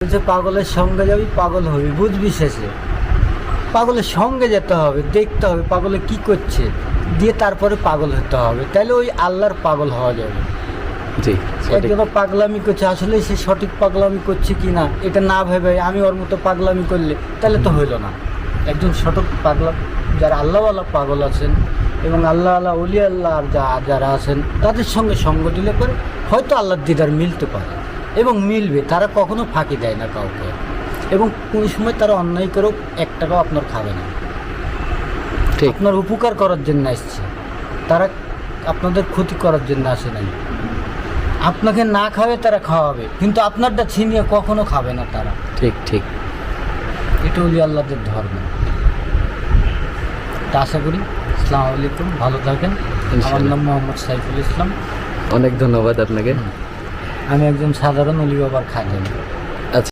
বলছে পাগলের সঙ্গে যাবি পাগল হবি, বুঝবি শেষে। পাগলের সঙ্গে যেতে হবে, দেখতে হবে পাগলে কি করছে, দিয়ে তারপরে পাগল হতে হবে, তাহলে ওই আল্লাহর পাগল হওয়া যাবে। জি, একজন পাগলামি করছে, আসলে সে সঠিক পাগলামি করছে কি না এটা না ভেবে আমি ওর মতো পাগলামি করলে তাহলে তো হইল না। একজন সঠিক পাগলা, যারা আল্লাহওয়ালা পাগল আছেন এবং আল্লাহ অলি আল্লাহ আর যারা আছেন তাদের সঙ্গে সঙ্গ দিলে পরে হয়তো আল্লাহর দিদার মিলতে পারে এবং মিলবে। তারা কখনো ফাঁকি দেয় না কাউকে, এবং কোনো সময় তারা অন্যায় করেও এক টাকাও আপনার খাবে না। ঠিক। আপনার উপকার করার জন্য আসছে, তারা আপনাদের ক্ষতি করার জন্য আসে নাই। আপনাকে না খাবে তারা খাওয়াবে, কিন্তু আপনারটা ছিনিয়ে কখনো খাবে না তারা। ঠিক ঠিক। এটা হলি আল্লাহদের ধর্ম। তা আশা করি। আসসালামু আলাইকুম, ভালো থাকেন। আমার নাম মোহাম্মদ সাইফুল ইসলাম। অনেক ধন্যবাদ আপনাকে। আমি একজন সাধারণ অলি বাবার খাদেম।